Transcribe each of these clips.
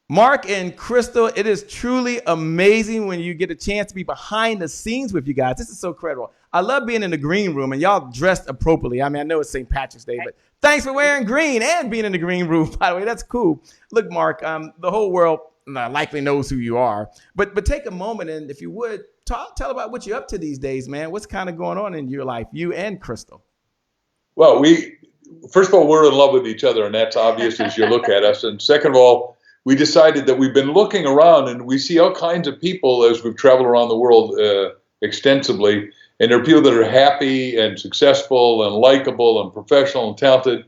Mark and Crystal, it is truly amazing when you get a chance to be behind the scenes with you guys. This is so incredible. I love being in the green room and y'all dressed appropriately. I mean, I know it's St. Patrick's Day, but thanks for wearing green and being in the green room, by the way. That's cool. Look, Mark, the whole world likely knows who you are, but take a moment and if you would, tell about what you're up to these days, man. What's kind of going on in your life, you and Crystal? Well, first of all, we're in love with each other, and that's obvious as you look at us. And second of all, we decided that we've been looking around and we see all kinds of people as we've traveled around the world extensively. And there are people that are happy and successful and likable and professional and talented.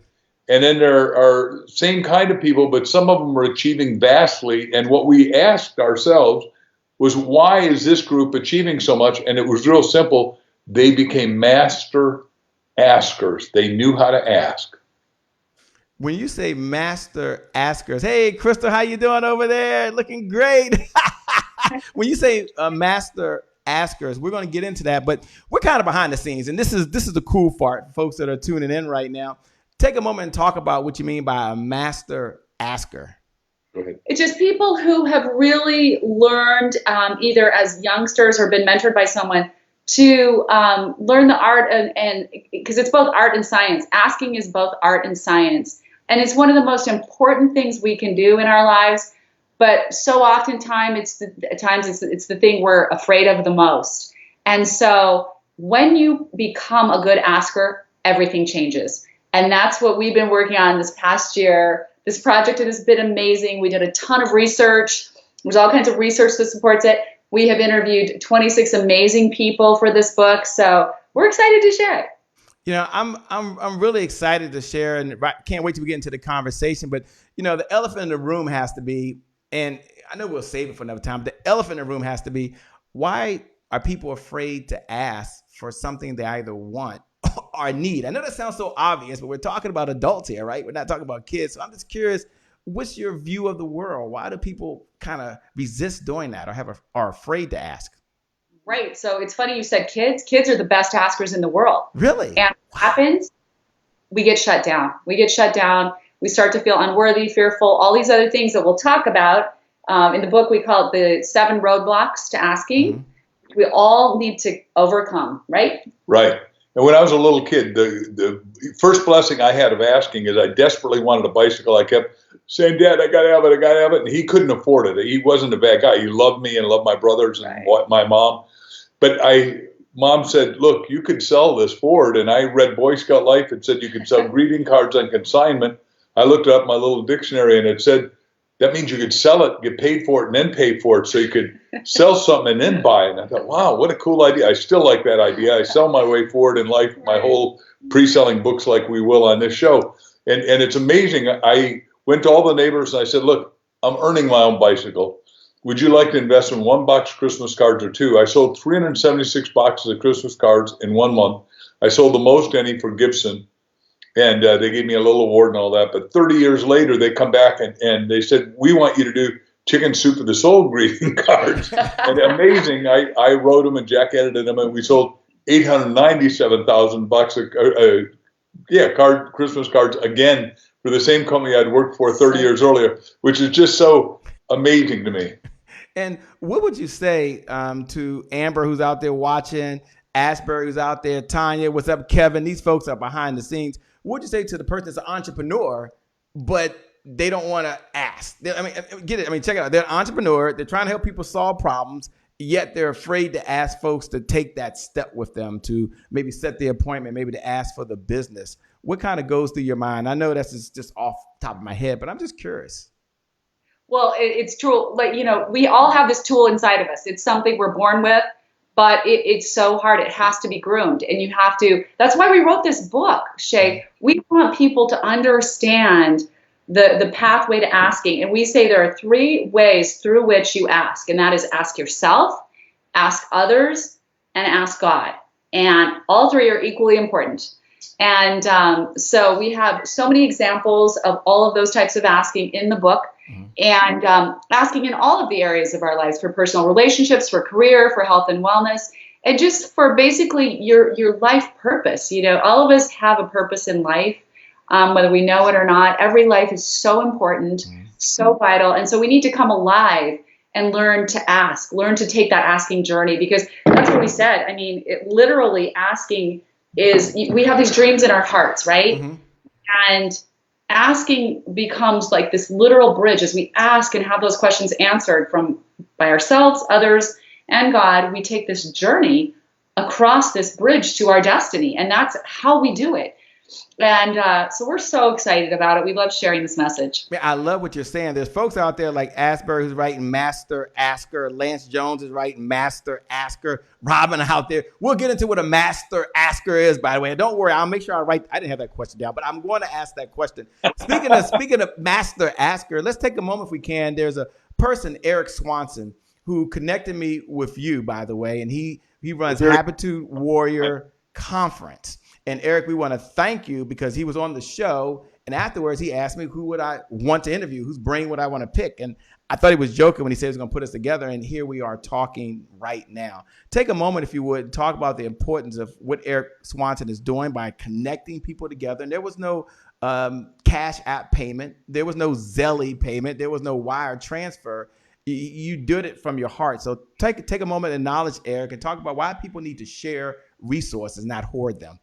And then there are same kind of people, but some of them are achieving vastly. And what we asked ourselves was, why is this group achieving so much? And it was real simple. They became master askers. They knew how to ask. When you say master askers, hey, Crystal, how you doing over there? Looking great. When you say master askers, we're going to get into that, but we're kind of behind the scenes, and this is the cool part, folks that are tuning in right now. Take a moment and talk about what you mean by a master asker. Go ahead. It's just people who have really learned either as youngsters or been mentored by someone to learn the art and because it's both art and science. Asking is both art and science. And it's one of the most important things we can do in our lives. But so oftentimes it's the thing we're afraid of the most. And so when you become a good asker, everything changes. And that's what we've been working on this past year. This project has been amazing. We did a ton of research. There's all kinds of research that supports it. We have interviewed 26 amazing people for this book. So we're excited to share it. You know, I'm really excited to share and can't wait till we get into the conversation. But, you know, the elephant in the room has to be, and I know we'll save it for another time, but the elephant in the room has to be, why are people afraid to ask for something they either want or need? I know that sounds so obvious, but we're talking about adults here, right? We're not talking about kids. So I'm just curious, what's your view of the world? Why do people kind of resist doing that or are afraid to ask? Right. So it's funny you said kids. Kids are the best askers in the world. Really? And what happens? We get shut down. We start to feel unworthy, fearful, all these other things that we'll talk about. In the book, we call it the 7 roadblocks to asking. Mm-hmm. We all need to overcome, right? Right. And when I was a little kid, the first blessing I had of asking is I desperately wanted a bicycle. I kept saying, Dad, I got to have it. And he couldn't afford it. He wasn't a bad guy. He loved me and loved my brothers and my mom. But Mom said, look, you could sell this Ford. And I read Boy Scout Life. It said you could sell greeting cards on consignment. I looked up my little dictionary and it said, that means you could sell it, get paid for it, and then pay for it. So you could sell something and then buy it. And I thought, wow, what a cool idea. I still like that idea. I sell my way forward in life, my whole pre-selling books like we will on this show. And it's amazing. I went to all the neighbors and I said, look, I'm earning my own bicycle. Would you like to invest in 1 box Christmas cards or 2? I sold 376 boxes of Christmas cards in 1 month. I sold the most any for Gibson. And they gave me a little award and all that. But 30 years later, they come back and they said, we want you to do Chicken Soup for the Soul greeting cards. And amazing, I wrote them and Jack edited them, and we sold 897,000 bucks of Christmas cards again for the same company I'd worked for 30 years earlier, which is just so amazing to me. And what would you say to Amber, who's out there watching, Asbury, who's out there, Tanya, what's up, Kevin? These folks are behind the scenes. What would you say to the person that's an entrepreneur, but they don't want to ask? Get it. Check it out. They're an entrepreneur. They're trying to help people solve problems, yet they're afraid to ask folks to take that step with them, to maybe set the appointment, maybe to ask for the business. What kind of goes through your mind? I know that's just off the top of my head, but I'm just curious. Well, it's true. We all have this tool inside of us. It's something we're born with. But it's so hard. It has to be groomed. And you have to, that's why we wrote this book, Shay. We want people to understand the pathway to asking. And we say there are 3 ways through which you ask. And that is ask yourself, ask others, and ask God. And all 3 are equally important. And so we have so many examples of all of those types of asking in the book. And asking in all of the areas of our lives, for personal relationships, for career, for health and wellness, and just for basically your life purpose. All of us have a purpose in life, whether we know it or not. Every life is so important. So vital. And so we need to come alive and learn to ask, learn to take that asking journey, because that's what we said. I mean, literally asking is, we have these dreams in our hearts, right? Mm-hmm. And asking becomes like this literal bridge. As we ask and have those questions answered by ourselves, others, and God, we take this journey across this bridge to our destiny. And that's how we do it. And so we're so excited about it. We love sharing this message. Man, I love what you're saying. There's folks out there like Asbury who's writing Master Asker. Lance Jones is writing Master Asker. Robin out there. We'll get into what a Master Asker is, by the way. And don't worry, I'll make sure I didn't have that question down, but I'm going to ask that question. Speaking of Master Asker, let's take a moment if we can. There's a person, Eric Swanson, who connected me with you, by the way, and he runs Habitude Warrior Conference. And Eric, we want to thank you because he was on the show. And afterwards, he asked me who would I want to interview, whose brain would I want to pick. And I thought he was joking when he said he was going to put us together. And here we are talking right now. Take a moment, if you would, talk about the importance of what Eric Swanson is doing by connecting people together. And there was no Cash App payment. There was no Zelle payment. There was no wire transfer. You did it from your heart. So take a moment and acknowledge Eric and talk about why people need to share resources, not hoard them.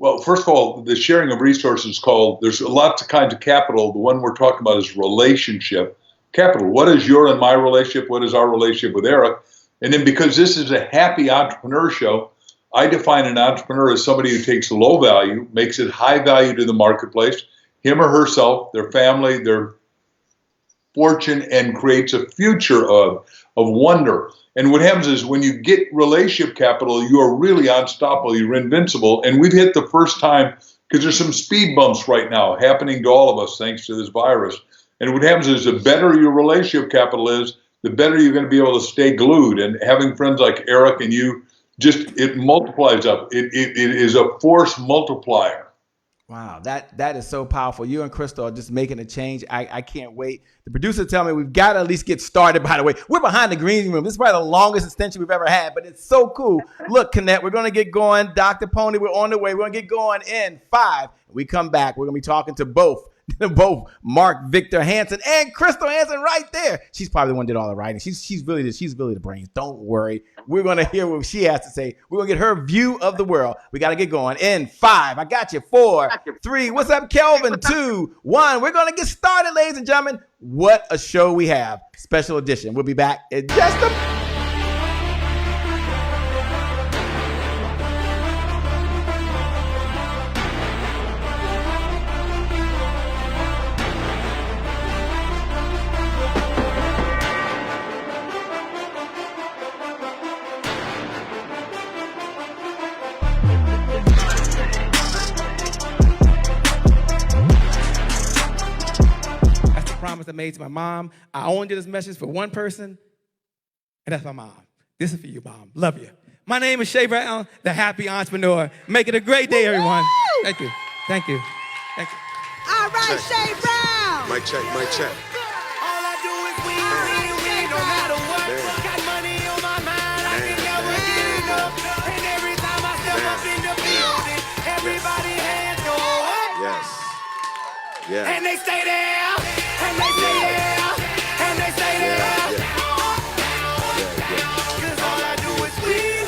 Well, first of all, the sharing of resources there's lots of kinds of capital. The one we're talking about is relationship capital. What is your and my relationship? What is our relationship with Eric? And then because this is a happy entrepreneur show, I define an entrepreneur as somebody who takes low value, makes it high value to the marketplace, him or herself, their family, their fortune, and creates a future of wonder. And what happens is when you get relationship capital, you are really unstoppable. You're invincible. And we've hit the first time, because there's some speed bumps right now happening to all of us thanks to this virus. And what happens is the better your relationship capital is, the better you're going to be able to stay glued. And having friends like Eric and you, it multiplies up. It is a force multiplier. Wow, that is so powerful. You and Crystal are just making a change. I can't wait. The producer tell me we've got to at least get started, by the way. We're behind the green room. This is probably the longest extension we've ever had, but it's so cool. Look, Connect, we're going to get going. Dr. Pony, we're on the way. We're going to get going in 5. When we come back, we're going to be talking to both Mark Victor Hansen and Crystal Hansen right there. She's probably the one who did all the writing. She's really the brains. Don't worry. We're going to hear what she has to say. We're going to get her view of the world. We got to get going in 5. I got you. 4, 3. What's up, Kelvin? 2, 1. We're going to get started, ladies and gentlemen. What a show we have. Special edition. We'll be back in just a I made to my mom. I only did this message for one person, and that's my mom. This is for you, Mom. Love you. My name is Shay Brown, the happy entrepreneur. Make it a great day, everyone. Thank you. Thank you. Thank you. All right, Shay Brown. Mic check, mic check. All I do is win, no matter what. Got money on my mind, I can never get enough. And every time I step up in the building, everybody hands go up. Yes. Yeah. And they stay there. And they stay there, and they stay there. Cause all I do is win.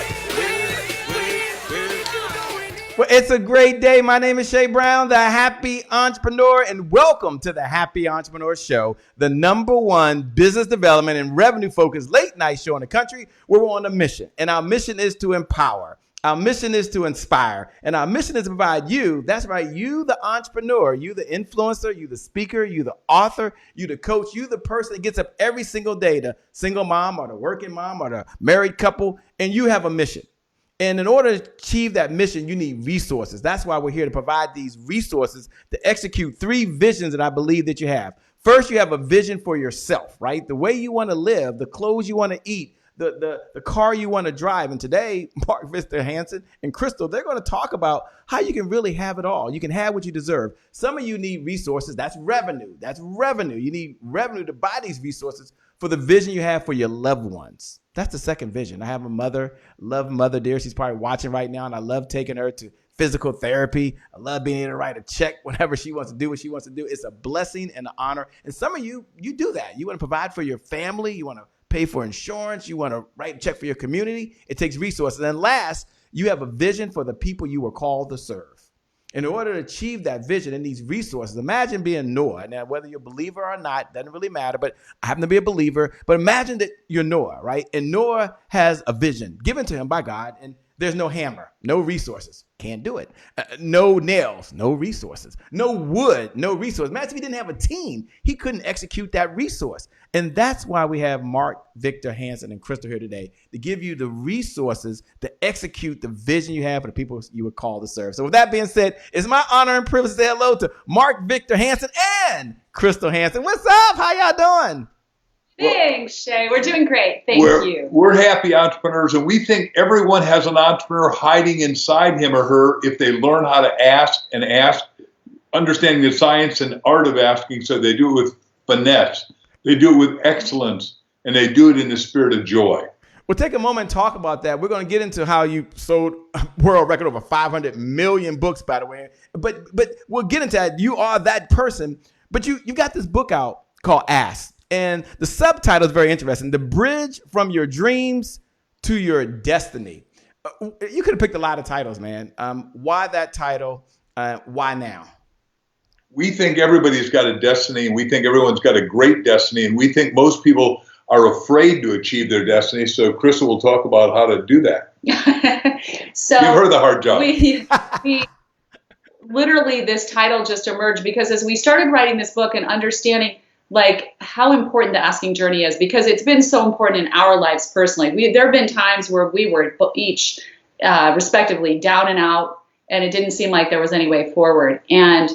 Well, it's a great day. My name is Shay Brown, the happy entrepreneur, and welcome to the Happy Entrepreneur Show, the #1 business development and revenue focused late night show in the country where we're on a mission. And our mission is to empower. Our mission is to inspire, and our mission is to provide you, that's right, you the entrepreneur, you the influencer, you the speaker, you the author, you the coach, you the person that gets up every single day, the single mom or the working mom or the married couple, and you have a mission. And in order to achieve that mission, you need resources. That's why we're here to provide these resources to execute 3 visions that I believe that you have. First, you have a vision for yourself, right? The way you want to live, the clothes you want to eat, the car you want to drive. And today, Mark Victor Hansen and Crystal, they're going to talk about how you can really have it all. You can have what you deserve. Some of you need resources. That's revenue. That's revenue. You need revenue to buy these resources for the vision you have for your loved ones. That's the second vision. I have a mother, love Mother dear. She's probably watching right now, and I love taking her to physical therapy. I love being able to write a check whenever she wants to do what she wants to do. It's a blessing and an honor. And some of you do that. You want to provide for your family. You want to pay for insurance. You want to write a check for your community. It takes resources. And last, you have a vision for the people you were called to serve. In order to achieve that vision and these resources, imagine being Noah. Now, whether you're a believer or not, doesn't really matter, but I happen to be a believer. But imagine that you're Noah, right? And Noah has a vision given to him by God, and there's no hammer, no resources. Can't do it. No nails, no resources. No wood, no resources. Imagine if he didn't have a team. He couldn't execute that resource. And that's why we have Mark Victor Hansen and Crystal here today to give you the resources to execute the vision you have for the people you were called to serve. So with that being said, it's my honor and privilege to say hello to Mark Victor Hansen and Crystal Hansen. What's up? How y'all doing? Thanks, Shay. We're doing great. Thank you. We're happy entrepreneurs, and we think everyone has an entrepreneur hiding inside him or her if they learn how to ask and ask, understanding the science and art of asking, so they do it with finesse, they do it with excellence, and they do it in the spirit of joy. We'll take a moment and talk about that. We're going to get into how you sold a world record over 500 million books, by the way. But we'll get into that. You are that person. But you got this book out called Ask. And the subtitle is very interesting. The Bridge from Your Dreams to Your Destiny. You could have picked a lot of titles, man. Why that title? Why now? We think everybody's got a destiny, and we think everyone's got a great destiny, and we think most people are afraid to achieve their destiny. So Crystal will talk about how to do that. So give her the hard job. We literally, this title just emerged because as we started writing this book and understanding like how important the asking journey is, because it's been so important in our lives personally. There have been times where we were each respectively down and out, and it didn't seem like there was any way forward. And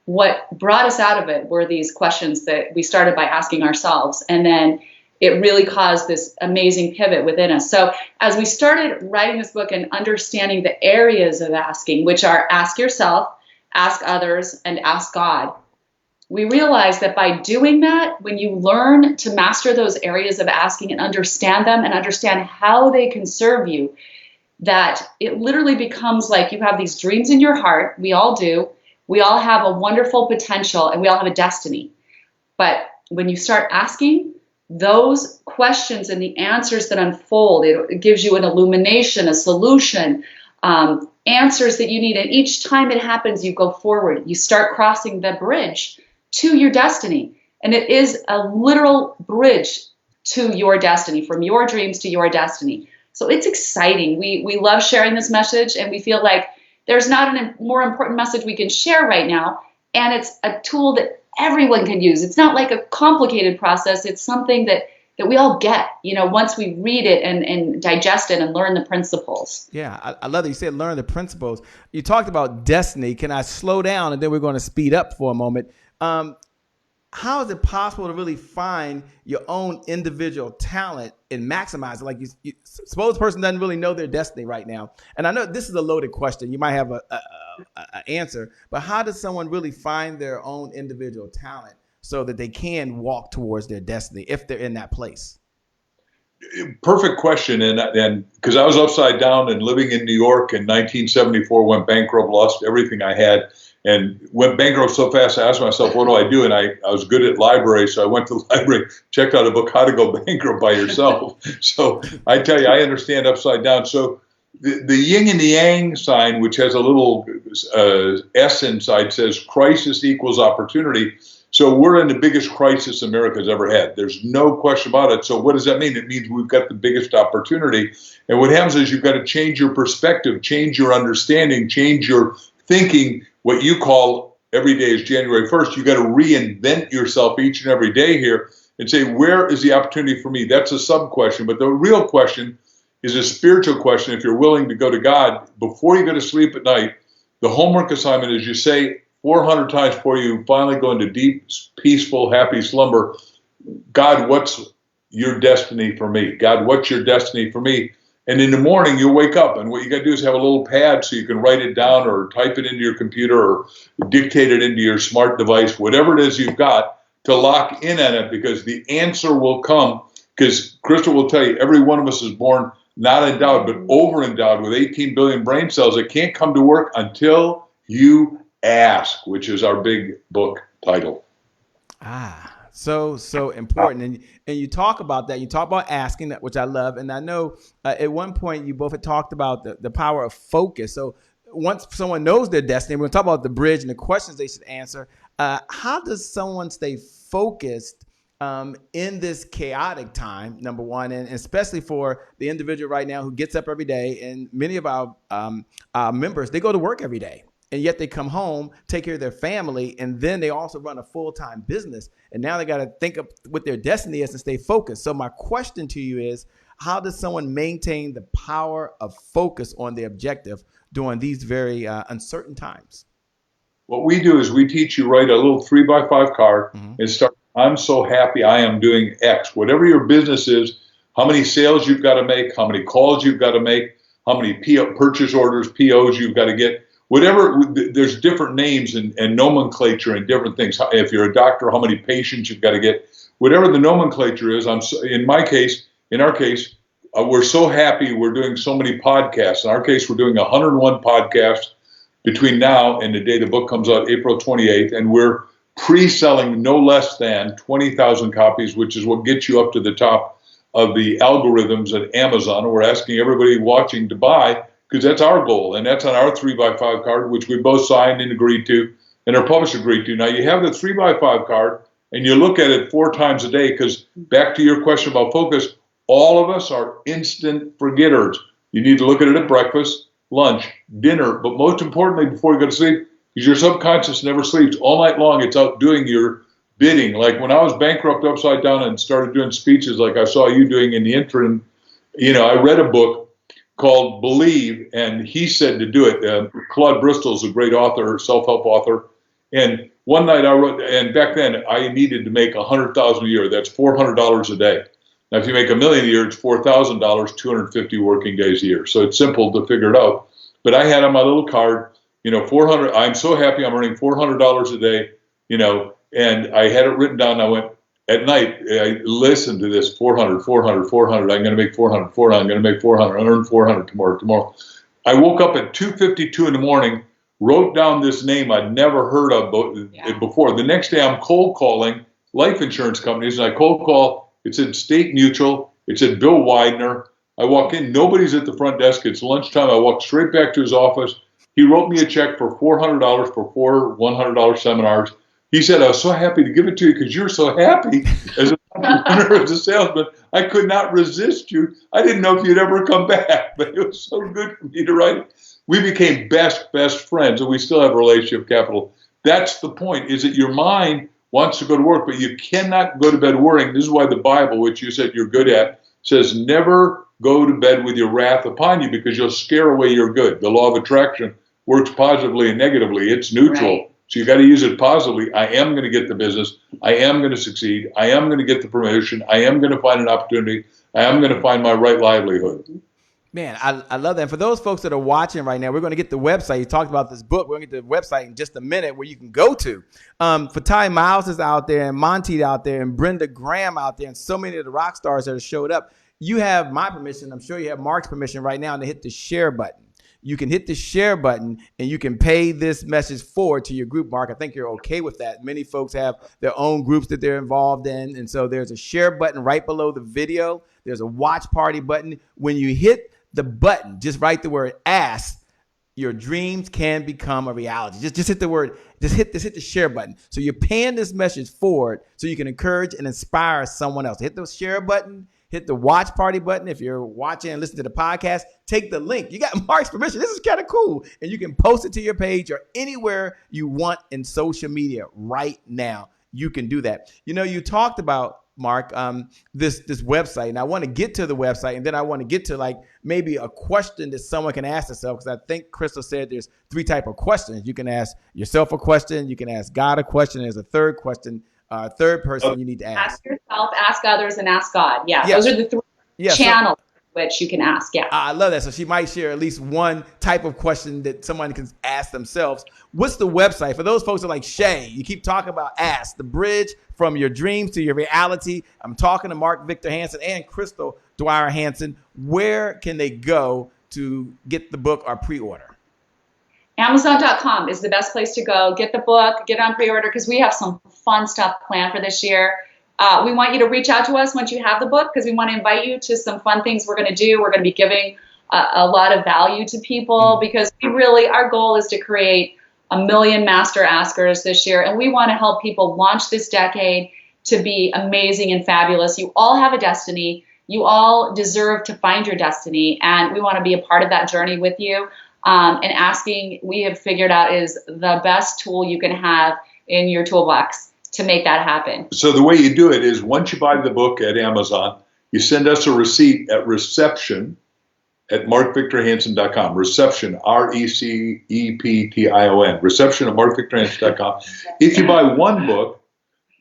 what brought us out of it were these questions that we started by asking ourselves, and then it really caused this amazing pivot within us. So as we started writing this book and understanding the areas of asking, which are ask yourself, ask others, and ask God, we realized that by doing that, when you learn to master those areas of asking and understand them and understand how they can serve you, that it literally becomes like you have these dreams in your heart. We all do. We all have a wonderful potential and we all have a destiny. But when you start asking those questions and the answers that unfold, it gives you an illumination, a solution, answers that you need. And each time it happens, you go forward. You start crossing the bridge to your destiny. And it is a literal bridge to your destiny, from your dreams to your destiny. So it's exciting. We love sharing this message, and we feel like there's not a more important message we can share right now. And it's a tool that everyone can use. It's not like a complicated process. It's something that we all get, once we read it and digest it and learn the principles. Yeah, I love that you said learn the principles. You talked about destiny. Can I slow down and then we're going to speed up for a moment? How is it possible to really find your own individual talent and maximize it? Like you suppose the person doesn't really know their destiny right now. And I know this is a loaded question. You might have a answer, but how does someone really find their own individual talent so that they can walk towards their destiny if they're in that place? Perfect question. And because I was upside down and living in New York in 1974, went bankrupt, lost everything I had, and went bankrupt so fast, I asked myself, what do I do? And I was good at library, so I went to the library, checked out a book, How to Go Bankrupt by Yourself. So I tell you, I understand upside down. So the yin and the yang sign, which has a little S inside, says crisis equals opportunity. So we're in the biggest crisis America's ever had. There's no question about it. So what does that mean? It means we've got the biggest opportunity. And what happens is you've got to change your perspective, change your understanding, change your thinking. What you call every day is January 1st. You got to reinvent yourself each and every day here and say, where is the opportunity for me? That's a sub question. But the real question is a spiritual question. If you're willing to go to God before you go to sleep at night, the homework assignment is you say 400 times before you finally go into deep, peaceful, happy slumber, God, what's your destiny for me? God, what's your destiny for me? And in the morning, you'll wake up, and what you got to do is have a little pad so you can write it down or type it into your computer or dictate it into your smart device, whatever it is you've got, to lock in on it, because the answer will come. Because Crystal will tell you, every one of us is born not endowed, but over-endowed with 18 billion brain cells that can't come to work until you ask, which is our big book title. So important. And you talk about that. You talk about asking, which I love. And I know at one point you both had talked about the power of focus. So once someone knows their destiny, we're going to talk about the bridge and the questions they should answer. How does someone stay focused in this chaotic time, number one, and especially for the individual right now who gets up every day, and many of our members, they go to work every day, and yet they come home, take care of their family, and then they also run a full-time business, and now they got to think of what their destiny is and stay focused. So my question to you is, how does someone maintain the power of focus on their objective during these very uncertain times? What we do is we teach you write a little 3x5 card and start. I'm so happy I am doing X. Whatever your business is, how many sales you've got to make, how many calls you've got to make, how many purchase orders, POs you've got to get. Whatever, there's different names and nomenclature and different things. If you're a doctor, how many patients you've got to get. Whatever the nomenclature is, in our case, we're so happy we're doing so many podcasts. In our case, we're doing 101 podcasts between now and the day the book comes out, April 28th, and we're pre-selling no less than 20,000 copies, which is what gets you up to the top of the algorithms at Amazon. We're asking everybody watching to buy, because that's our goal, and that's on our 3x5 card, which we both signed and agreed to, and our publisher agreed to. Now, you have the 3x5 card, and you look at it 4 times a day, because back to your question about focus, all of us are instant forgetters. You need to look at it at breakfast, lunch, dinner, but most importantly, before you go to sleep, because your subconscious never sleeps. All night long, it's out doing your bidding. Like when I was bankrupt upside down and started doing speeches like I saw you doing in the interim, I read a book called Believe, and he said to do it. Claude Bristol's a great author, self-help author. And one night I wrote, and back then I needed to make $100,000 a year. That's $400 a day. Now, if you make $1 million a year, it's $4,000, 250 working days a year. So it's simple to figure it out. But I had on my little card, 400. I'm so happy I'm earning $400 a day, and I had it written down. I went at night. I listened to this 400. I'm going to make 400. I'm going to make 400. I earn 400 tomorrow. I woke up at 2:52 in the morning, wrote down this name I'd never heard of before. The next day, I'm cold calling life insurance companies, and I cold call. It said State Mutual. It said Bill Widener. I walk in. Nobody's at the front desk. It's lunchtime. I walk straight back to his office. He wrote me a check for $400 for 4 $100 seminars. He said, I was so happy to give it to you because you're so happy as an entrepreneur, as a salesman. I could not resist you. I didn't know if you'd ever come back, but it was so good for me to write it. We became best friends, and we still have relationship capital. That's the point, is that your mind wants to go to work, but you cannot go to bed worrying. This is why the Bible, which you said you're good at, says never go to bed with your wrath upon you, because you'll scare away your good. The law of attraction works positively and negatively. It's neutral. Right. So you got to use it positively. I am going to get the business. I am going to succeed. I am going to get the promotion. I am going to find an opportunity. I am going to find my right livelihood. Man, I love that. And for those folks that are watching right now, we're going to get the website. You talked about this book. We're going to get the website in just a minute where you can go to. For Ty Miles is out there, and Monty out there, and Brenda Graham out there, and so many of the rock stars that have showed up. You have my permission. I'm sure you have Mark's permission right now to hit the share button. You can hit the share button and you can pay this message forward to your group, Mark. I think you're okay with that. Many folks have their own groups that they're involved in. And so there's a share button right below the video. There's a watch party button. When you hit the button, just write the word ask, your dreams can become a reality. Just hit the word, just hit the share button. So you're paying this message forward so you can encourage and inspire someone else. Hit the share button. Hit the watch party button. If you're watching and listening to the podcast, take the link. You got Mark's permission. This is kind of cool. And you can post it to your page or anywhere you want in social media right now. You can do that. You talked about, Mark, this website, and I want to get to the website, and then I want to get to like maybe a question that someone can ask themselves, because I think Crystal said there's 3 types of questions. You can ask yourself a question. You can ask God a question. There's a third question. Third person you need to ask. Ask yourself, ask others, and ask God. Yeah. Those are the 3 channels. which you can ask. Yeah. I love that. So she might share at least one type of question that someone can ask themselves. What's the website for those folks that are like, Shay, you keep talking about Ask, the bridge from your dreams to your reality. I'm talking to Mark Victor Hansen and Crystal Dwyer Hansen. Where can they go to get the book or pre-order? Amazon.com is the best place to go. Get the book, get it on pre-order, because we have some fun stuff planned for this year. We want you to reach out to us once you have the book, because we want to invite you to some fun things we're going to do. We're going to be giving a lot of value to people, because our goal is to create 1 million master askers this year. And we want to help people launch this decade to be amazing and fabulous. You all have a destiny. You all deserve to find your destiny. And we want to be a part of that journey with you. And asking, we have figured out, is the best tool you can have in your toolbox to make that happen. So the way you do it is, once you buy the book at Amazon, you send us a receipt at reception at markvictorhansen.com. Reception, RECEPTION. Reception at markvictorhansen.com. If you buy one book,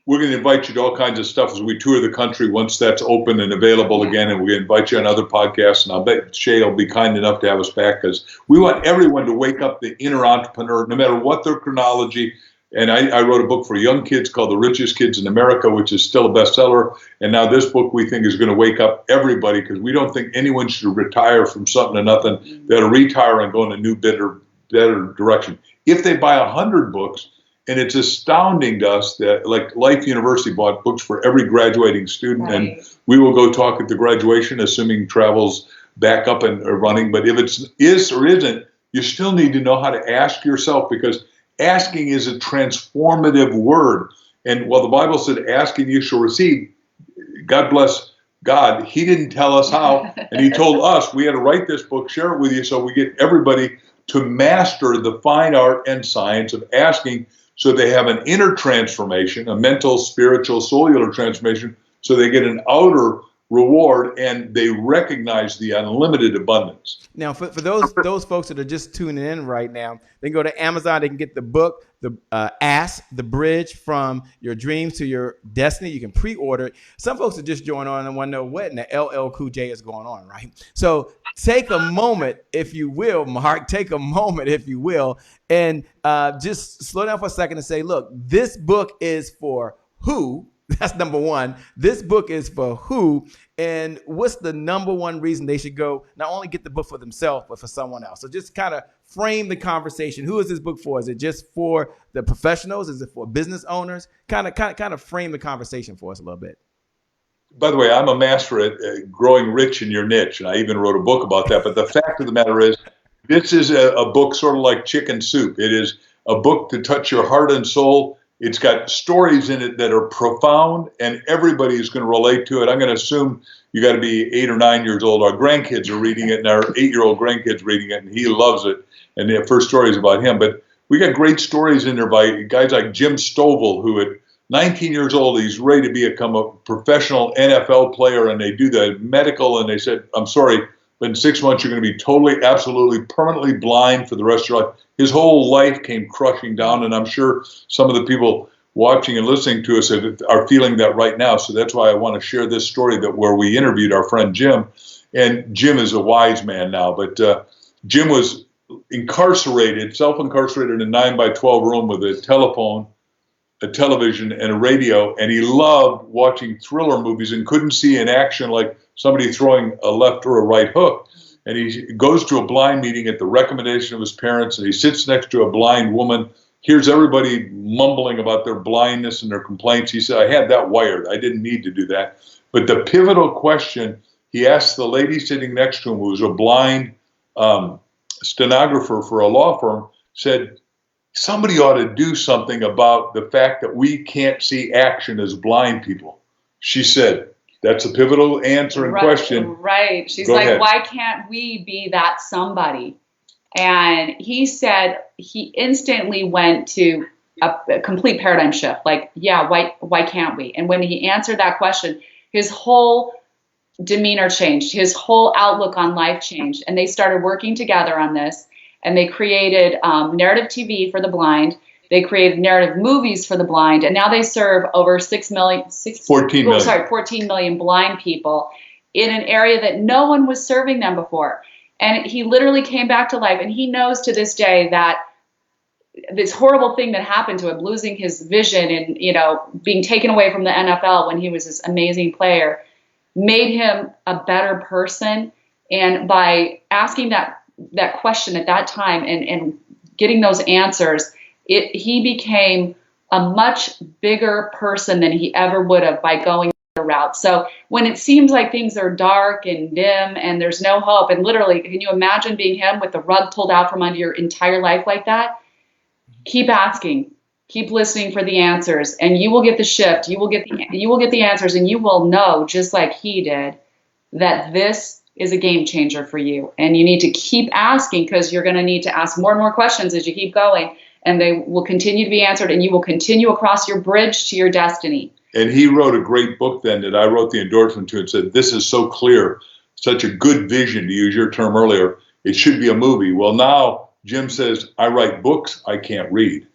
we're going to invite you to all kinds of stuff as we tour the country once that's open and available again, and we're going to invite you on other podcasts, and I'll bet Shay will be kind enough to have us back, because we want everyone to wake up the inner entrepreneur, no matter what their chronology. And I wrote a book for young kids called The Richest Kids in America, which is still a bestseller, and now this book we think is going to wake up everybody, because we don't think anyone should retire from something to nothing. They'll retire and go in a new, better direction. If they buy 100 books, and it's astounding to us that, like, Life University bought books for every graduating student, Right. and we will go talk at the graduation, assuming travel's back up and running. But if it is or isn't, you still need to know how to ask yourself, because asking is a transformative word. And while the Bible said, asking you shall receive, God bless God, he didn't tell us how, and he told us we had to write this book, share it with you, so we get everybody to master the fine art and science of asking, so they have an inner transformation, a mental, spiritual, cellular transformation, so they get an outer reward and they recognize the unlimited abundance. Now, for those folks that are just tuning in right now, they can go to Amazon. They can get the book, the Ask, the bridge from your dreams to your destiny. You can pre-order it. Some folks are just joining on and want to know what in the LL Cool J is going on, right? So take a moment, if you will, Mark, take a moment, if you will, and just slow down for a second and say, look, this book is for who? That's number one. This book is for who, and what's the number one reason they should go not only get the book for themselves, but for someone else? So just kind of frame the conversation. Who is this book for? Is it just for the professionals? Is it for business owners? Kind of frame the conversation for us a little bit. By the way, I'm a master at growing rich in your niche, and I even wrote a book about that. But the fact of the matter is, this is a book sort of like Chicken Soup. It is a book to touch your heart and soul. It's got stories in it that are profound, and everybody is going to relate to it. I'm going to assume you got to be 8 or 9 years old. Our grandkids are reading it, and our 8-year-old grandkids reading it, and he loves it. And the first story is about him. But we got great stories in there by guys like Jim Stovall, who at 19 years old, he's ready to become a professional NFL player, and they do the medical, and they said, I'm sorry, but in 6 months you're going to be totally, absolutely, permanently blind for the rest of your life. His whole life came crushing down, and I'm sure some of the people watching and listening to us are feeling that right now. So that's why I want to share this story where we interviewed our friend Jim, and Jim is a wise man now, but Jim was incarcerated, self-incarcerated in a 9x12 room with a telephone, a television, and a radio, and he loved watching thriller movies and couldn't see in action like somebody throwing a left or a right hook. And he goes to a blind meeting at the recommendation of his parents, and he sits next to a blind woman, hears everybody mumbling about their blindness and their complaints. He said, I had that wired. I didn't need to do that. But the pivotal question he asked the lady sitting next to him, who was a blind stenographer for a law firm, said, somebody ought to do something about the fact that we can't see action as blind people. She said, that's a pivotal answer and question. Right. She's Go like, ahead. why can't we be that somebody? And he said he instantly went to a complete paradigm shift. Like, yeah, why can't we? And when he answered that question, his whole demeanor changed. His whole outlook on life changed. And they started working together on this. And they created narrative TV for the blind. They created narrative movies for the blind, and now they serve over 14 million blind people. in an area that no one was serving them before. And he literally came back to life. And he knows to this day that this horrible thing that happened to him, losing his vision and, being taken away from the NFL when he was this amazing player, made him a better person. And by asking that question at that time and getting those answers, he became a much bigger person than he ever would have by going the route. So when it seems like things are dark and dim and there's no hope, and literally, can you imagine being him with the rug pulled out from under your entire life like that? Keep asking, keep listening for the answers, and you will get the shift. You will get the answers, and you will know, just like he did, that this is a game changer for you. And you need to keep asking, because you're going to need to ask more and more questions as you keep going, and they will continue to be answered, and you will continue across your bridge to your destiny. And he wrote a great book then that I wrote the endorsement to, and said, this is so clear, such a good vision, to use your term earlier, it should be a movie. Well, now Jim says, I write books I can't read,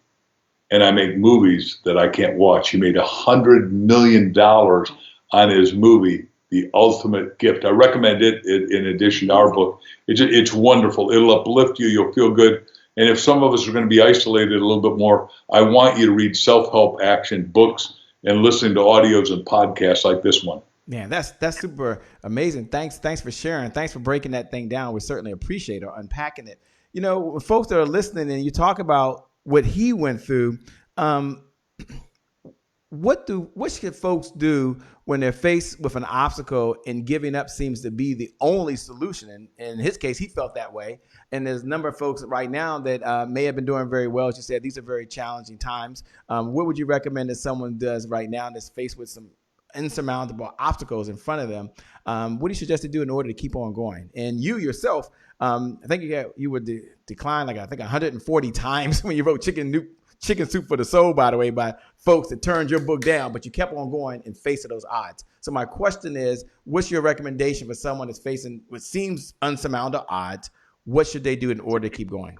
and I make movies that I can't watch. He made $100 million on his movie, The Ultimate Gift. I recommend it in addition to our book. It's wonderful. It'll uplift you. You'll feel good. And if some of us are going to be isolated a little bit more, I want you to read self-help action books and listen to audios and podcasts like this one. Man, that's super amazing. Thanks for sharing. Thanks for breaking that thing down. We certainly appreciate it, unpacking it. Folks that are listening and you talk about what he went through, what should folks do when they're faced with an obstacle and giving up seems to be the only solution? And in his case, he felt that way. And there's a number of folks right now that may have been doing very well. As you said, these are very challenging times. What would you recommend that someone does right now that's faced with some insurmountable obstacles in front of them? What do you suggest to do in order to keep on going? And you yourself, I think you would decline 140 times when you wrote Chicken Soup for the Soul, by the way, by folks that turned your book down, but you kept on going in face of those odds. So my question is, what's your recommendation for someone that's facing what seems unsurmountable odds? What should they do in order to keep going?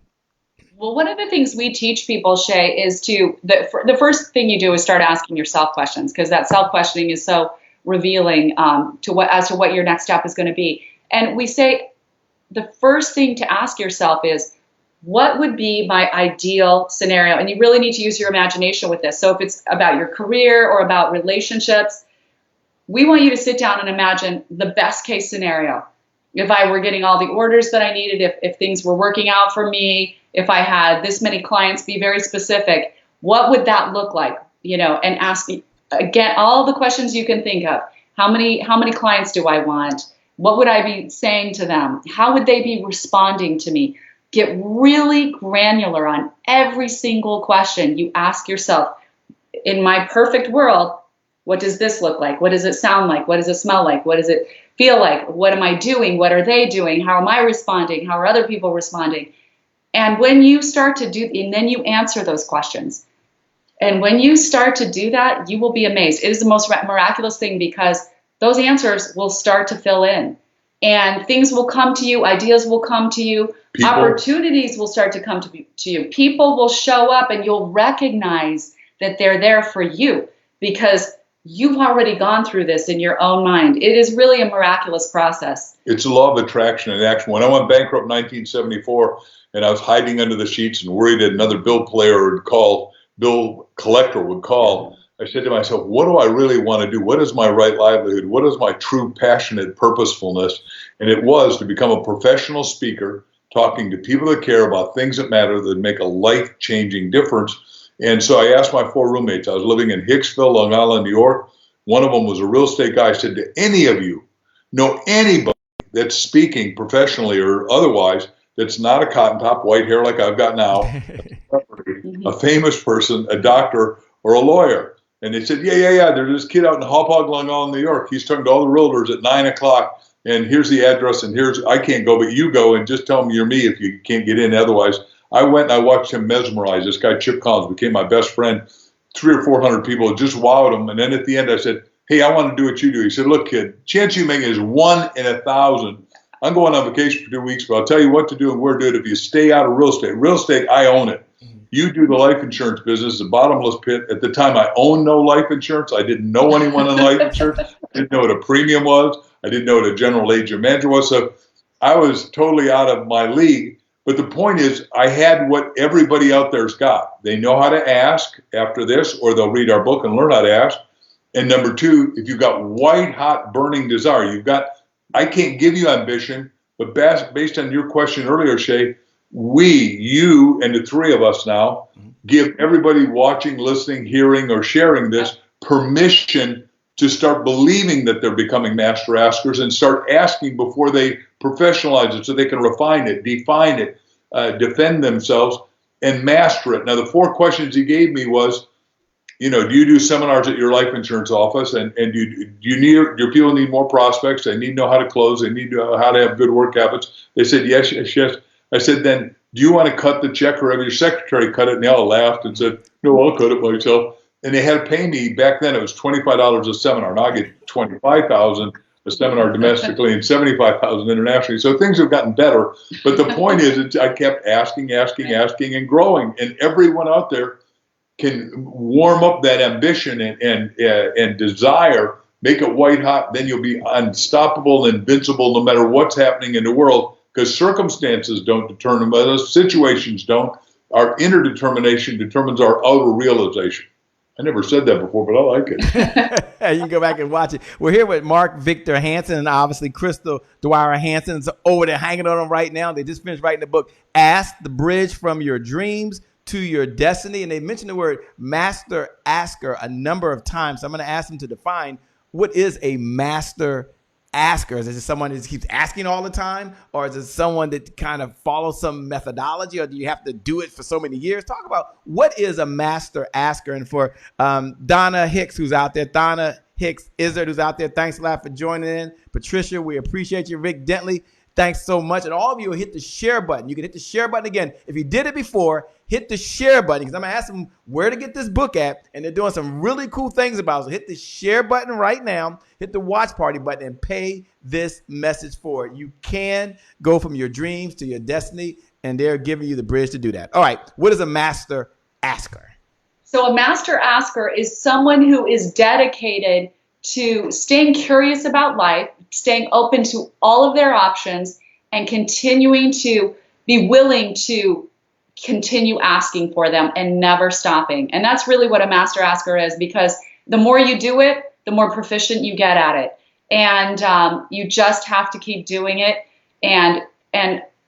Well, one of the things we teach people, Shay, is the first thing you do is start asking yourself questions, because that self-questioning is so revealing as to what your next step is going to be. And we say the first thing to ask yourself is, what would be my ideal scenario? And you really need to use your imagination with this. So if it's about your career or about relationships, we want you to sit down and imagine the best case scenario. If I were getting all the orders that I needed, if things were working out for me, if I had this many clients, be very specific, what would that look like? And ask me again all the questions you can think of. How many clients do I want? What would I be saying to them? How would they be responding to me? Get really granular on every single question you ask yourself. In my perfect world, what does this look like? What does it sound like? What does it smell like? What does it feel like? What am I doing? What are they doing? How am I responding? How are other people responding? And when you start to and then you answer those questions. And when you start to do that, you will be amazed. It is the most miraculous thing, because those answers will start to fill in. And things will come to you. Ideas will come to you. People. Opportunities will start to come to you. People will show up, and you'll recognize that they're there for you, because you've already gone through this in your own mind. It is really a miraculous process. It's a law of attraction in action. When I went bankrupt in 1974 and I was hiding under the sheets and worried that another bill collector would call, I said to myself, what do I really want to do? What is my right livelihood? What is my true passionate purposefulness? And it was to become a professional speaker, talking to people that care about things that matter, that make a life-changing difference. And so I asked my 4 roommates. I was living in Hicksville, Long Island, New York. One of them was a real estate guy. I said, do any of you know anybody that's speaking professionally or otherwise that's not a cotton top, white hair like I've got now, a famous person, a doctor, or a lawyer? And they said, yeah. There's this kid out in Hauppauge, Long Island, New York. He's talking to all the realtors at 9 o'clock. And here's the address, and I can't go, but you go and just tell him you're me if you can't get in. Otherwise, I went and I watched him mesmerize. This guy, Chip Collins, became my best friend. 300 or 400 people, just wowed him. And then at the end, I said, hey, I want to do what you do. He said, look, kid, chance you make is 1 in 1,000. I'm going on vacation for 2 weeks, but I'll tell you what to do and where to do it if you stay out of real estate. Real estate, I own it. You do the life insurance business, the bottomless pit. At the time, I owned no life insurance. I didn't know anyone in life insurance. I didn't know what a premium was. I didn't know what a general agent manager was. So I was totally out of my league. But the point is, I had what everybody out there's got. They know how to ask after this, or they'll read our book and learn how to ask. And number two, if you've got white hot burning desire, I can't give you ambition, but based on your question earlier, Shay, you and the three of us now give everybody watching, listening, hearing, or sharing this permission to start believing that they're becoming master askers and start asking before they professionalize it so they can refine it, define it, defend themselves, and master it. Now, the 4 questions he gave me was, do you do seminars at your life insurance office, and do your people need more prospects? They need to know how to close. They need to know how to have good work habits. They said, yes, yes, yes. I said, then do you want to cut the check or have your secretary cut it? And they all laughed and said, no, I'll cut it myself. And they had to pay me, back then it was $25 a seminar. Now I get $25,000 a seminar domestically and $75,000 internationally. So things have gotten better. But the point is, I kept asking, and growing. And everyone out there can warm up that ambition and desire, make it white hot, then you'll be unstoppable and invincible no matter what's happening in the world, because circumstances don't determine us, situations don't. Our inner determination determines our outer realization. I never said that before, but I like it. You can go back and watch it. We're here with Mark Victor Hansen and obviously Crystal Dwyer Hansen is over there hanging on them right now. They just finished writing the book, Ask, the Bridge from Your Dreams to Your Destiny. And they mentioned the word master asker a number of times. So I'm going to ask them to define what is a master asker. Is it someone that keeps asking all the time? Or is it someone that kind of follows some methodology? Or do you have to do it for so many years? Talk about what is a master asker. And for Donna Hicks, who's out there, Donna Hicks Izzard, who's out there, thanks a lot for joining in. Patricia, we appreciate you. Rick Dentley, thanks so much. And all of you hit the share button. You can hit the share button again. If you did it before, hit the share button, because I'm going to ask them where to get this book at. And they're doing some really cool things about it. So hit the share button right now. Hit the watch party button and pay this message forward. You can go from your dreams to your destiny, and they're giving you the bridge to do that. All right. What is a master asker? So a master asker is someone who is dedicated to staying curious about life, staying open to all of their options, and continuing to be willing to continue asking for them and never stopping. And that's really what a master asker is, because the more you do it, the more proficient you get at it. And you just have to keep doing it and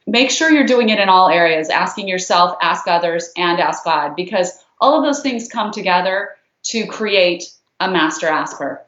make sure you're doing it in all areas, asking yourself, ask others, and ask God, because all of those things come together to create a master asker.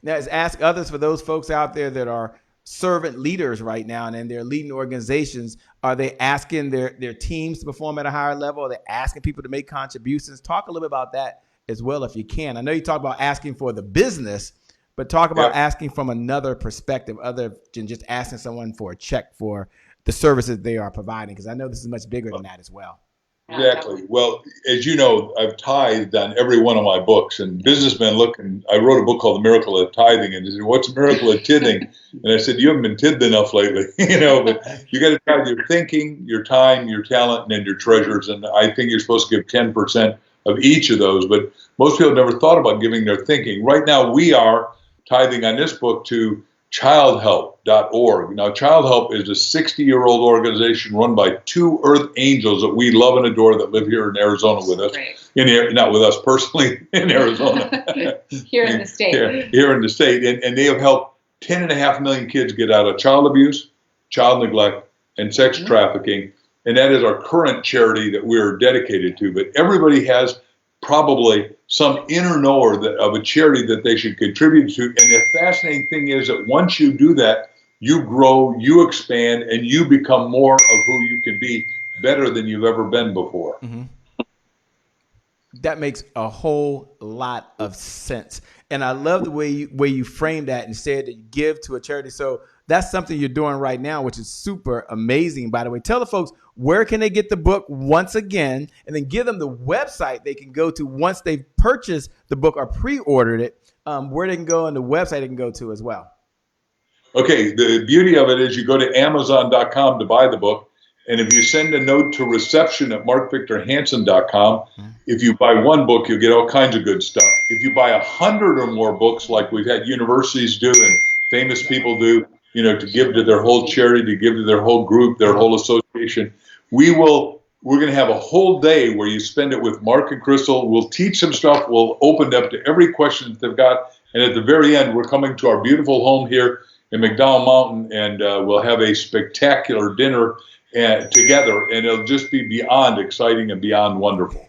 Now, is ask others for those folks out there that are servant leaders right now and they're leading organizations. Are they asking their teams to perform at a higher level? Are they asking people to make contributions? Talk a little bit about that as well, if you can. I know you talk about asking for the business, but talk about asking from another perspective other than just asking someone for a check for the services they are providing, because I know this is much bigger than that as well. Exactly. Well, as you know, I've tithed on every one of my books, and businessmen look, and I wrote a book called The Miracle of Tithing, and they said, what's the miracle of tithing? And I said, you haven't been tithed enough lately, but you got to tithe your thinking, your time, your talent, and your treasures. And I think you're supposed to give 10% of each of those, but most people have never thought about giving their thinking. Right now, we are tithing on this book to childhelp.org. Now, Child Help is a 60-year-old organization run by 2 earth angels that we love and adore that live here in Arizona with us. Not with us personally, in Arizona. Here in the state. Here in the state. And they have helped 10.5 million kids get out of child abuse, child neglect, and sex trafficking. And that is our current charity that we're dedicated to. But everybody has probably some inner knower of a charity that they should contribute to. And the fascinating thing is that once you do that, you grow, you expand, and you become more of who you can be, better than you've ever been before. Mm-hmm. That makes a whole lot of sense. And I love the way you framed that and said that you give to a charity. So that's something you're doing right now, which is super amazing, by the way. Tell the folks, where can they get the book once again, and then give them the website they can go to once they've purchased the book or pre-ordered it, where they can go, and the website they can go to as well. Okay, the beauty of it is you go to Amazon.com to buy the book, and if you send a note to reception@markvictorhansen.com, if you buy one book, you'll get all kinds of good stuff. If you buy 100 or more books, like we've had universities do, and famous people do, to give to their whole charity, to give to their whole group, their whole association. We're going to have a whole day where you spend it with Mark and Crystal. We'll teach them stuff. We'll open up to every question that they've got. And at the very end, we're coming to our beautiful home here in McDowell Mountain, and we'll have a spectacular dinner together, and it'll just be beyond exciting and beyond wonderful.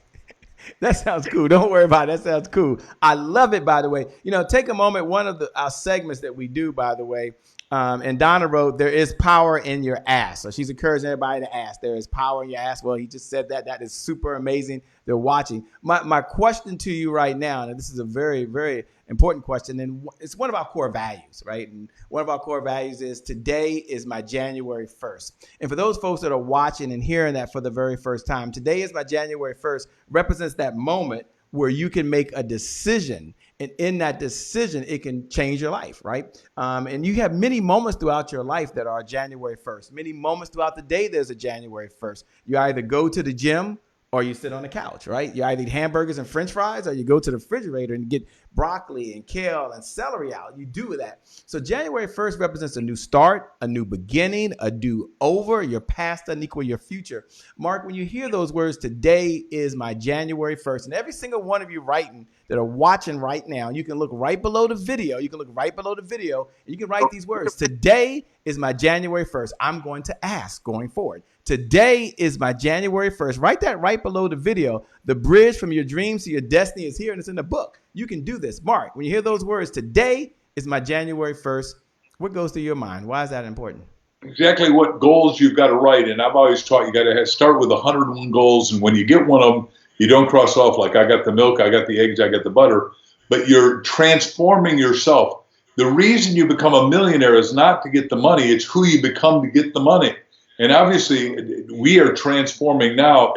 That sounds cool. Don't worry about it. That sounds cool. I love it, by the way. Take a moment. One of our segments that we do, by the way, and Donna wrote, there is power in your ass. So she's encouraging everybody to ask. There is power in your ass. Well, he just said that. That is super amazing. They're watching. My question to you right now, and this is a very, very important question, and it's one of our core values, right? And one of our core values is today is my January 1st. And for those folks that are watching and hearing that for the very first time, today is my January 1st represents that moment where you can make a decision. And in that decision, it can change your life, right? And you have many moments throughout your life that are January 1st. Many moments throughout the day, there's a January 1st. You either go to the gym or you sit on the couch, right? You either eat hamburgers and French fries, or you go to the refrigerator and get broccoli and kale and celery out. You do that. So January 1st represents a new start, a new beginning, a do-over. Your past doesn't equal your future. Mark, when you hear those words, today is my January 1st, and every single one of you writing that are watching right now, you can look right below the video. You can look right below the video, and you can write these words. Today is my January 1st. I'm going to ask going forward. Today is my January 1st. Write that right below the video. The bridge from your dreams to your destiny is here, and it's in the book. You can do this. Mark, when you hear those words, today is my January 1st, what goes through your mind? Why is that important? Exactly what goals you've got to write. And I've always taught you got to start with 101 goals. And when you get one of them, you don't cross off like I got the milk, I got the eggs, I got the butter. But you're transforming yourself. The reason you become a millionaire is not to get the money. It's who you become to get the money. And obviously, we are transforming now.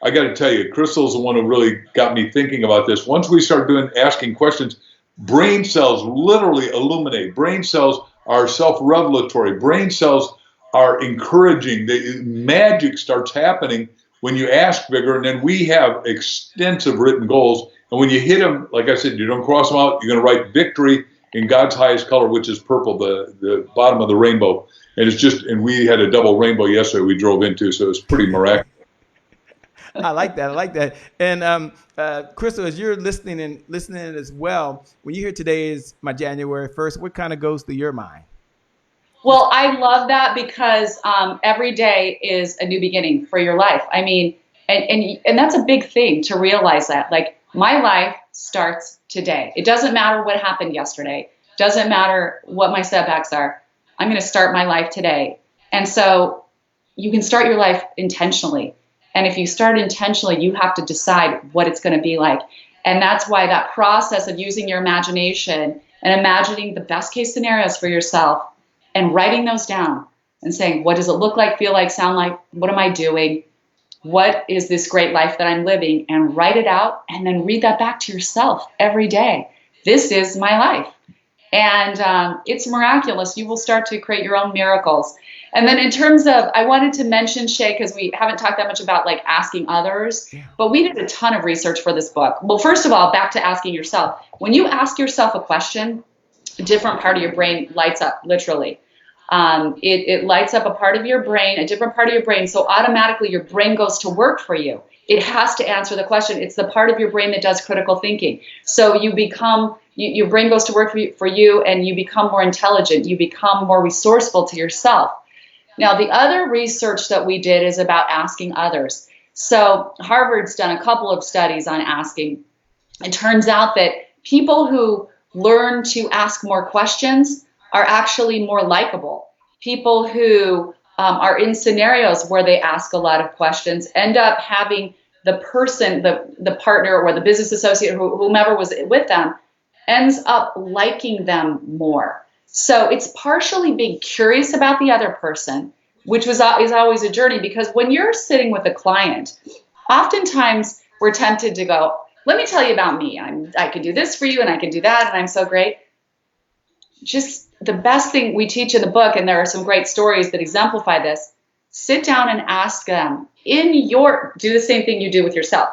I got to tell you, Crystal's the one who really got me thinking about this. Once we start asking questions, brain cells literally illuminate. Brain cells are self-revelatory. Brain cells are encouraging. The magic starts happening when you ask bigger. And then we have extensive written goals. And when you hit them, like I said, you don't cross them out. You're going to write victory in God's highest color, which is purple, the bottom of the rainbow. And and we had a double rainbow yesterday we drove into, so it's pretty miraculous. I like that. And Crystal, as you're listening as well, when you hear today is my January 1st, what kind of goes through your mind? Well, I love that because every day is a new beginning for your life. I mean, and that's a big thing to realize that. Like, my life starts today. It doesn't matter what happened yesterday. Doesn't matter what my setbacks are. I'm going to start my life today. And so you can start your life intentionally. And if you start intentionally, you have to decide what it's going to be like. And that's why that process of using your imagination and imagining the best case scenarios for yourself and writing those down and saying, what does it look like, feel like, sound like? What am I doing? What is this great life that I'm living? And write it out and then read that back to yourself every day. This is my life. And it's miraculous. You will start to create your own miracles. And then in terms of, I wanted to mention, Shay, because we haven't talked that much about like asking others, but we did a ton of research for this book. Well, first of all, back to asking yourself. When you ask yourself a question, a different part of your brain lights up, literally. It lights up a part of your brain, a different part of your brain. So automatically your brain goes to work for you. It has to answer the question. It's the part of your brain that does critical thinking. So you become, your brain goes to work for you and you become more intelligent. You become more resourceful to yourself. Now, the other research that we did is about asking others. So Harvard's done a couple of studies on asking. It turns out that people who learn to ask more questions are actually more likable. People who are in scenarios where they ask a lot of questions end up having the person, the partner or the business associate, whomever was with them, ends up liking them more. So it's partially being curious about the other person, which is always a journey, because when you're sitting with a client, oftentimes we're tempted to go, let me tell you about me. I can do this for you and I can do that and I'm so great. Just the best thing we teach in the book, and there are some great stories that exemplify this, sit down and ask them do the same thing you do with yourself.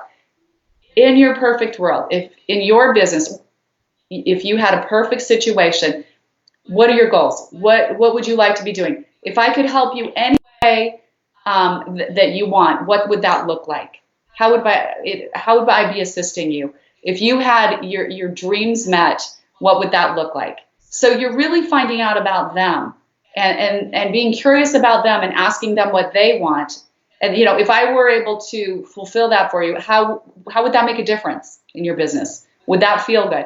In your perfect world, if in your business, if you had a perfect situation, What are your goals? What would you like to be doing? If I could help you any way that you want, what would that look like? How would I be assisting you? If you had your dreams met, what would that look like? So you're really finding out about them and being curious about them and asking them what they want. And if I were able to fulfill that for you, how would that make a difference in your business? Would that feel good?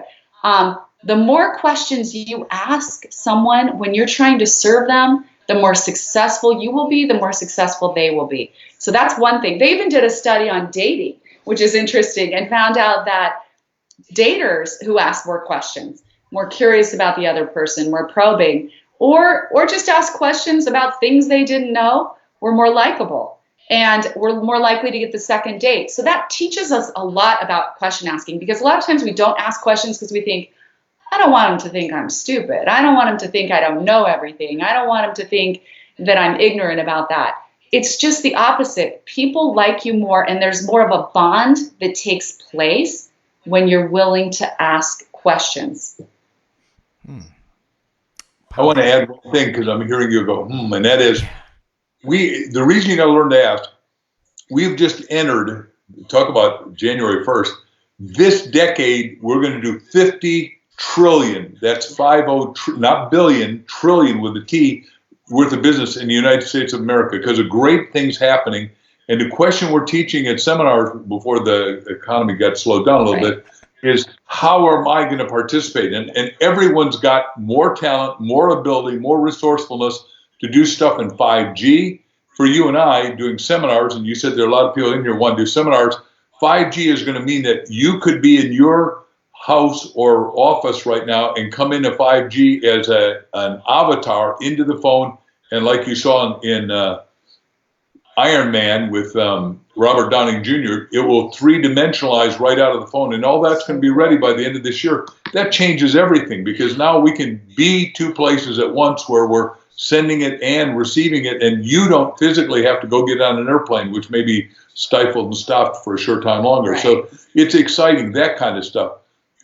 The more questions you ask someone when you're trying to serve them, the more successful you will be, the more successful they will be. So that's one thing. They even did a study on dating, which is interesting, and found out that daters who ask more questions, more curious about the other person, more probing, or just ask questions about things they didn't know, were more likable and we're more likely to get the second date. So that teaches us a lot about question asking, because a lot of times we don't ask questions because we think, I don't want him to think I'm stupid. I don't want him to think I don't know everything. I don't want him to think that I'm ignorant about that. It's just the opposite. People like you more, and there's more of a bond that takes place when you're willing to ask questions. I want to add one thing because I'm hearing you go, and that is, the reason you got to learn to ask, we've just entered, talk about January 1st, this decade, we're going to do 50 trillion, that's 50, not billion, trillion with a T, worth of business in the United States of America because of great things happening. And the question we're teaching at seminars before the economy got slowed down a little bit is, how am I going to participate? And everyone's got more talent, more ability, more resourcefulness to do stuff in 5G. For you and I doing seminars, and you said there are a lot of people in here who want to do seminars, 5G is going to mean that you could be in your house or office right now and come into 5G as an avatar into the phone. And like you saw in Iron Man with Robert Downey Jr., it will three-dimensionalize right out of the phone. And all that's going to be ready by the end of this year. That changes everything, because now we can be two places at once where we're sending it and receiving it, and you don't physically have to go get on an airplane, which may be stifled and stopped for a short time longer. Right. So it's exciting, that kind of stuff.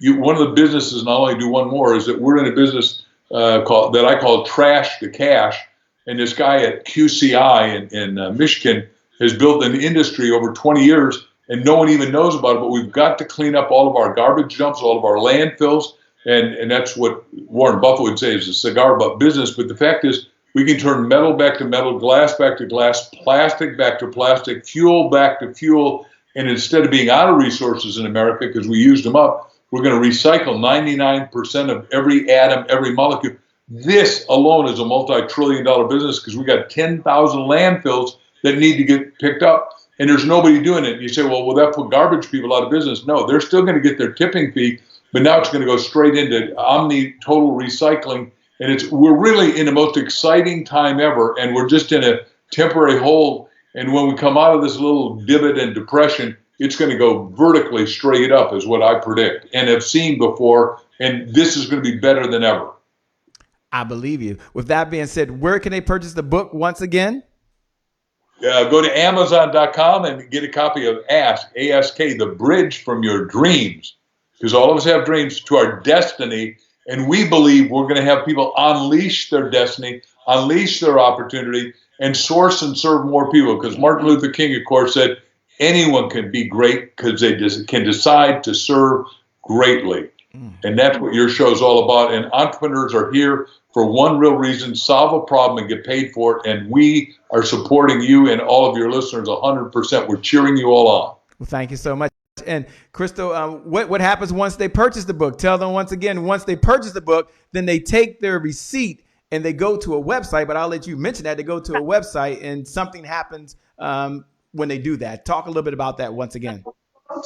One of the businesses, and I'll only do one more, is that we're in a business that I call Trash to Cash. And this guy at QCI in Michigan has built an industry over 20 years, and no one even knows about it. But we've got to clean up all of our garbage dumps, all of our landfills. And that's what Warren Buffett would say is a cigar butt business. But the fact is, we can turn metal back to metal, glass back to glass, plastic back to plastic, fuel back to fuel. And instead of being out of resources in America because we used them up, we're going to recycle 99% of every atom, every molecule. This alone is a multi-trillion-dollar business because we got 10,000 landfills that need to get picked up, and there's nobody doing it. And you say, well, will that put garbage people out of business? No, they're still going to get their tipping fee, but now it's going to go straight into total recycling. And we're really in the most exciting time ever, and we're just in a temporary hole. And when we come out of this little divot and depression, it's going to go vertically straight up, is what I predict and have seen before. And this is going to be better than ever. I believe you. With that being said, where can they purchase the book once again? Go to Amazon.com and get a copy of Ask, A-S-K, The Bridge from Your Dreams. Because all of us have dreams to our destiny. And we believe we're going to have people unleash their destiny, unleash their opportunity, and source and serve more people. Because Martin Luther King, of course, said anyone can be great because they can decide to serve greatly. And that's what your show is all about. And entrepreneurs are here for one real reason: solve a problem and get paid for it. And we are supporting you and all of your listeners 100%. We're cheering you all on. Well, thank you so much. And Crystal, what happens once they purchase the book? Tell them once again, once they purchase the book, then they take their receipt and they go to a website. But I'll let you mention that. They go to a website and something happens when they do that. Talk a little bit about that once again. Go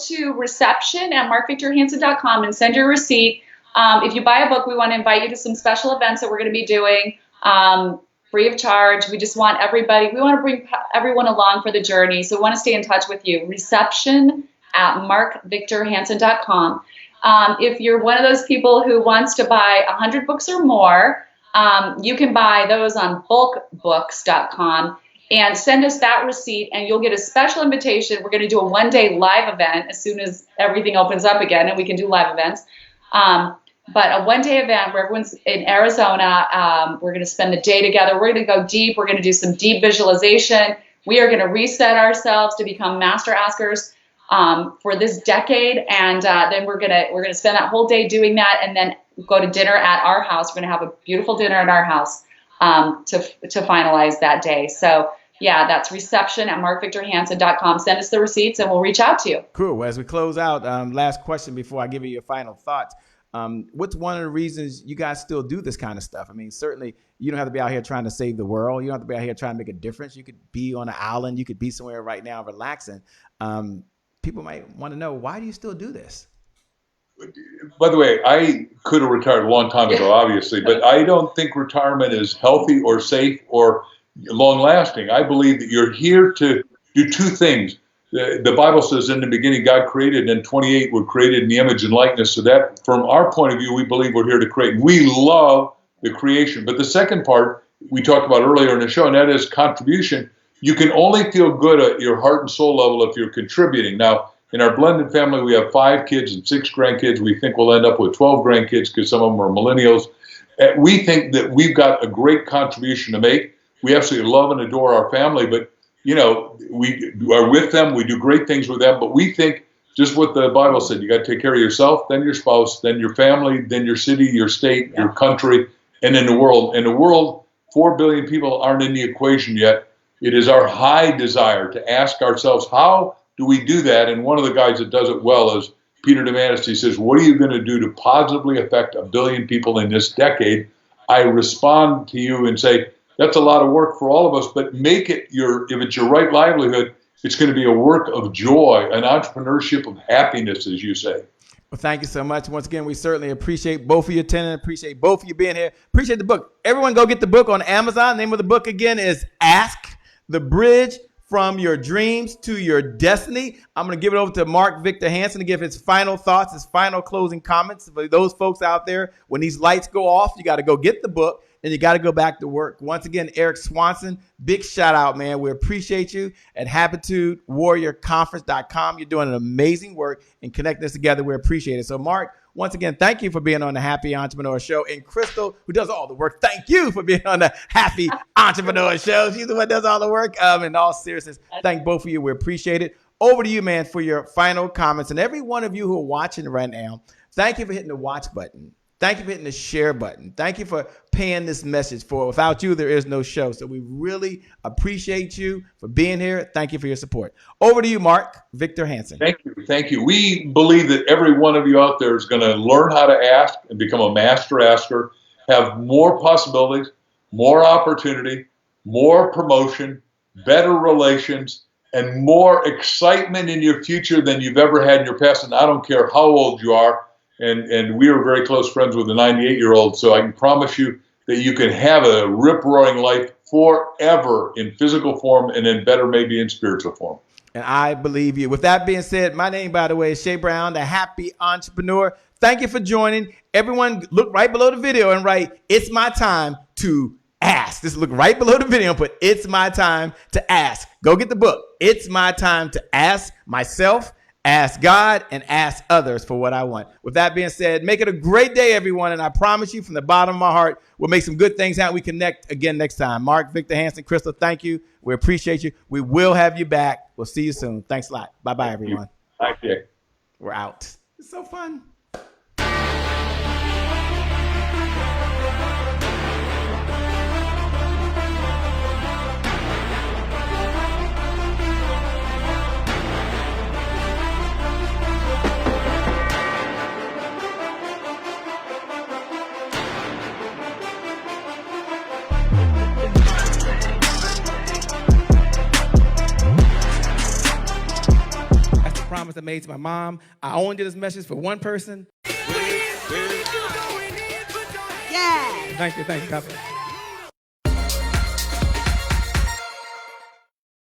to reception@markvictorhansen.com and send your receipt. If you buy a book, we want to invite you to some special events that we're going to be doing free of charge. We just want everybody, we want to bring everyone along for the journey. So we want to stay in touch with you. Reception@markvictorhansen.com. If you're one of those people who wants to buy 100 books or more, you can buy those on bulkbooks.com. And send us that receipt, and you'll get a special invitation. We're going to do a one-day live event as soon as everything opens up again, and we can do live events. but a one-day event where everyone's in Arizona. We're going to spend the day together. We're going to go deep. We're going to do some deep visualization. We are going to reset ourselves to become master askers for this decade, and then we're gonna spend that whole day doing that, and then go to dinner at our house. We're gonna have a beautiful dinner at our house to finalize that day. So yeah, that's reception@markvictorhansen.com. Send us the receipts, and we'll reach out to you. Cool. Well, as we close out, last question before I give you your final thoughts. What's one of the reasons you guys still do this kind of stuff? I mean, certainly you don't have to be out here trying to save the world. You don't have to be out here trying to make a difference. You could be on an island. You could be somewhere right now relaxing. People might want to know, why do you still do this? By the way, I could have retired a long time ago, obviously, but I don't think retirement is healthy or safe or long lasting. I believe that you're here to do two things. The Bible says in the beginning, God created, and 28 were created in the image and likeness. So that from our point of view, we believe we're here to create. We love the creation. But the second part we talked about earlier in the show, and that is contribution. You can only feel good at your heart and soul level if you're contributing. Now, in our blended family, we have 5 kids and 6 grandkids. We think we'll end up with 12 grandkids because some of them are millennials. We think that we've got a great contribution to make. We absolutely love and adore our family, but we are with them. We do great things with them. But we think just what the Bible said, you got to take care of yourself, then your spouse, then your family, then your city, your state, your country, and in the world. In the world, 4 billion people aren't in the equation yet. It is our high desire to ask ourselves, how do we do that? And one of the guys that does it well is Peter DeMantis. He says, what are you going to do to positively affect 1 billion people in this decade? I respond to you and say, that's a lot of work for all of us, but make it if it's your right livelihood, it's going to be a work of joy, an entrepreneurship of happiness, as you say. Well, thank you so much. Once again, we certainly appreciate both of you attending, appreciate both of you being here, appreciate the book. Everyone go get the book on Amazon. The name of the book again is Ask: The Bridge from Your Dreams to Your Destiny. I'm going to give it over to Mark Victor Hansen to give his final thoughts, his final closing comments. For those folks out there, when these lights go off, you got to go get the book and you got to go back to work. Once again, Eric Swanson, big shout out, man. We appreciate you at HabitudeWarriorConference.com. You're doing an amazing work and connecting us together. We appreciate it. So, Mark, once again, thank you for being on the Happy Entrepreneur Show. And Crystal, who does all the work, thank you for being on the Happy Entrepreneur Show. She's the one that does all the work. In all seriousness, thank both of you. We appreciate it. Over to you, man, for your final comments. And every one of you who are watching right now, thank you for hitting the watch button. Thank you for hitting the share button. Thank you for paying this message forward. Without you, there is no show. So we really appreciate you for being here. Thank you for your support. Over to you, Mark Victor Hansen. Thank you. Thank you. We believe that every one of you out there is going to learn how to ask and become a master asker, have more possibilities, more opportunity, more promotion, better relations, and more excitement in your future than you've ever had in your past. And I don't care how old you are. And we are very close friends with a 98-year-old, so I can promise you that you can have a rip-roaring life forever in physical form and then better maybe in spiritual form. And I believe you. With that being said, my name, by the way, is Shay Brown, the Happy Entrepreneur. Thank you for joining. Everyone, look right below the video and write, "It's my time to ask." Just look right below the video and put, "It's my time to ask." Go get the book. It's my time to ask myself, ask God, and ask others for what I want. With that being said, make it a great day, everyone. And I promise you from the bottom of my heart, we'll make some good things happen. We connect again next time. Mark Victor Hansen, Crystal, thank you. We appreciate you. We will have you back. We'll see you soon. Thanks a lot. Bye-bye, everyone. Thank you. We're out. It's so fun. Promise I made to my mom. I only did this message for one person. Yeah. Thank you. God bless.